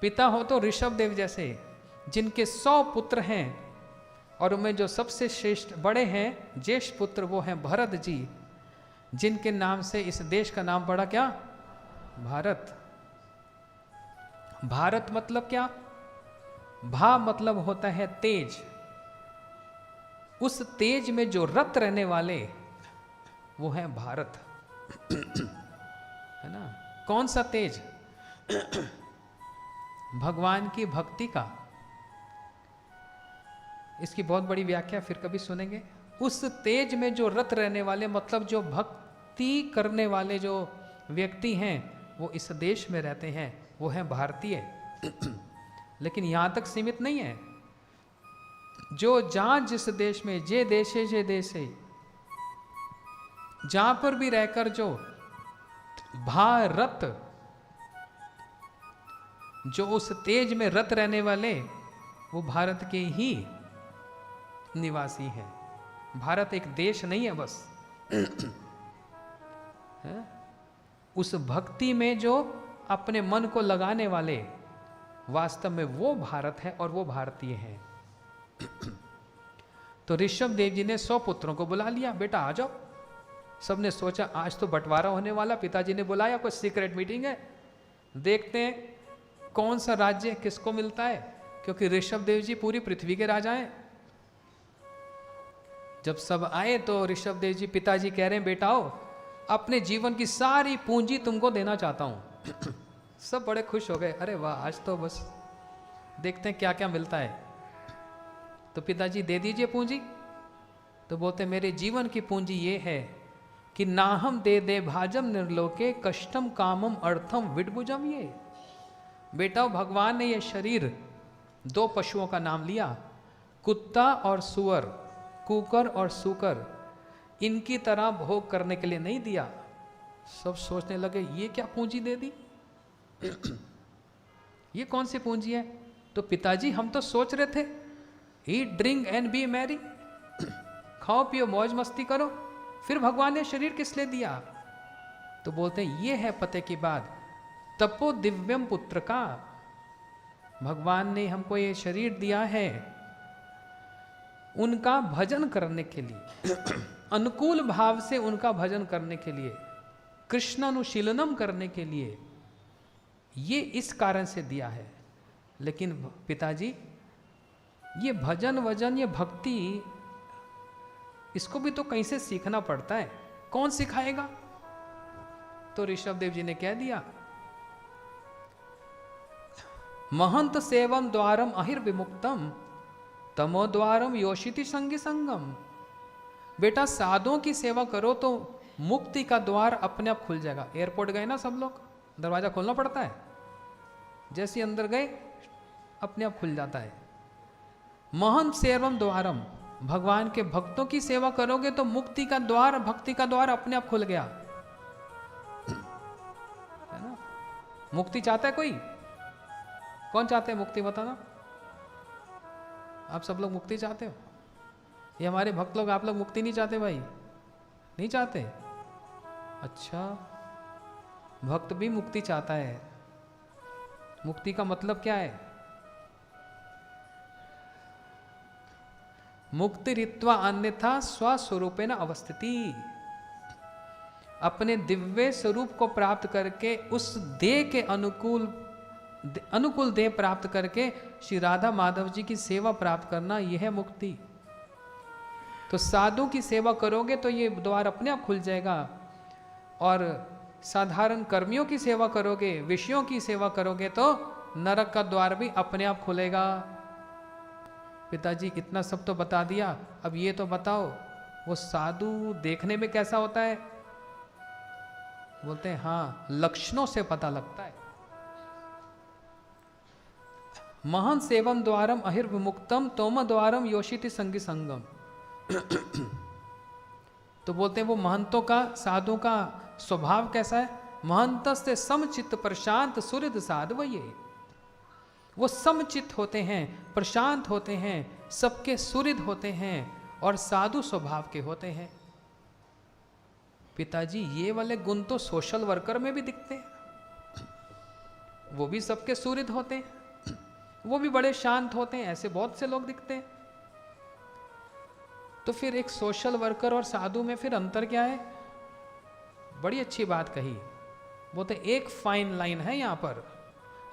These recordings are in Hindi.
पिता हो तो ऋषभ देव जैसे, जिनके 100 पुत्र हैं और उनमें जो सबसे श्रेष्ठ बड़े हैं ज्येष्ठ पुत्र वो हैं भरत जी, जिनके नाम से इस देश का नाम पड़ा क्या? भारत। भारत मतलब क्या? भा मतलब होता है तेज। उस तेज में जो रत रहने वाले वो है भारत, है ना? कौन सा तेज? भगवान की भक्ति का। इसकी बहुत बड़ी व्याख्या फिर कभी सुनेंगे। उस तेज में जो रत रहने वाले, मतलब जो भक्ति करने वाले जो व्यक्ति हैं वो इस देश में रहते हैं, वो हैं भारतीय। लेकिन यहां तक सीमित नहीं है। जो जहां जिस देश में जे देशे जहां पर भी रहकर जो भारत, जो उस तेज में रत रहने वाले वो भारत के ही निवासी हैं। भारत एक देश नहीं है बस। है? उस भक्ति में जो अपने मन को लगाने वाले, वास्तव में वो भारत है और वो भारतीय हैं। तो ऋषभ देव जी ने 100 पुत्रों को बुला लिया, बेटा आ जाओ। सबने सोचा आज तो बंटवारा होने वाला, पिताजी ने बुलाया, कोई सीक्रेट मीटिंग है, देखते हैं कौन सा राज्य किसको मिलता है, क्योंकि ऋषभ देव जी पूरी पृथ्वी के राजा हैं। जब सब आए तो ऋषभ देव जी, पिताजी कह रहे हैं बेटा आओ, अपने जीवन की सारी पूंजी तुमको देना चाहता हूं। सब बड़े खुश हो गए, अरे वाह आज तो बस देखते हैं क्या क्या मिलता है। तो पिताजी दे दीजिए पूंजी। तो बोलते मेरे जीवन की पूंजी ये है कि नाहम दे दे भाजम निर्लोके कष्टम कामम अर्थम विडभुजम। ये बेटा भगवान ने ये शरीर 2 पशुओं का नाम लिया, कुत्ता और सुअर, कुकर और सूकर, इनकी तरह भोग करने के लिए नहीं दिया। सब सोचने लगे ये क्या पूंजी दे दी, ये कौन सी पूंजी है। तो पिताजी हम तो सोच रहे थे eat drink and B Mary, खाओ पियो मौज मस्ती करो, फिर भगवान ने शरीर किस लिए दिया। तो बोलते हैं ये है पते की बात, तपो दिव्यम पुत्र का। भगवान ने हमको ये शरीर दिया है उनका भजन करने के लिए, अनुकूल भाव से उनका भजन करने के लिए, कृष्णानुशीलनम करने के लिए, ये इस कारण से दिया है। लेकिन पिताजी ये भजन वजन, ये भक्ति, इसको भी तो कहीं से सीखना पड़ता है, कौन सिखाएगा। तो ऋषभ देव जी ने कह दिया महंत सेवम द्वारम अहिर्विमुक्तम तमो द्वारम योषिति संगी संगम। बेटा साधुओं की सेवा करो तो मुक्ति का द्वार अपने आप खुल जाएगा। एयरपोर्ट गए ना सब लोग, दरवाजा खोलना पड़ता है, जैसे अंदर गए अपने आप खुल जाता है। महंत सेवम द्वारम, भगवान के भक्तों की सेवा करोगे तो मुक्ति का द्वार, भक्ति का द्वार अपने आप खुल गया, है ना। मुक्ति चाहता है कोई? कौन चाहते हैं मुक्ति, बताना। आप सब लोग मुक्ति चाहते हो? ये हमारे भक्त लोग, आप लोग मुक्ति नहीं चाहते भाई? नहीं चाहते? अच्छा, भक्त भी मुक्ति चाहता है। मुक्ति का मतलब क्या है? मुक्ति रित्वा अन्यथा स्वस्वरूपेण अवस्थिति, अपने दिव्य स्वरूप को प्राप्त करके उस देह के अनुकूल देह प्राप्त करके श्री राधा माधव जी की सेवा प्राप्त करना, यह है मुक्ति। तो साधु की सेवा करोगे तो ये द्वार अपने आप खुल जाएगा, और साधारण कर्मियों की सेवा करोगे, विषयों की सेवा करोगे तो नरक का द्वार भी अपने आप खुलेगा। पिताजी इतना सब तो बता दिया, अब ये तो बताओ वो साधु देखने में कैसा होता है? बोलते हैं हाँ, लक्षणों से पता लगता है। महंत सेवम द्वारम अहिर्विमुक्तम तोम द्वारम योषिति संगी संगम। तो बोलते हैं वो महंतों का, साधु का स्वभाव कैसा है? महंतस्ते समचित्त प्रशांत सुहृद साधवये, वो समचित्त होते हैं, प्रशांत होते हैं, सबके सुहृद होते हैं और साधु स्वभाव के होते हैं। पिताजी ये वाले गुण तो सोशल वर्कर में भी दिखते हैं। वो भी सबके सुहृद होते हैं, वो भी बड़े शांत होते हैं, ऐसे बहुत से लोग दिखते हैं। तो फिर एक सोशल वर्कर और साधु में फिर अंतर क्या है? बड़ी अच्छी बात कही। वो तो एक फाइन लाइन है यहां पर,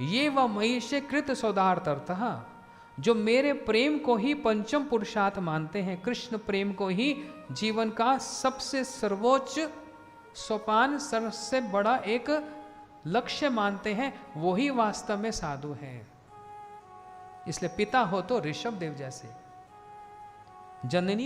ये व महिषे कृत सौदार्थतः, जो मेरे प्रेम को ही पंचम पुरुषार्थ मानते हैं, कृष्ण प्रेम को ही जीवन का सबसे सर्वोच्च सोपान, सबसे बड़ा एक लक्ष्य मानते हैं, वो ही वास्तव में साधु हैं। इसलिए पिता हो तो ऋषभ देव जैसे, जननी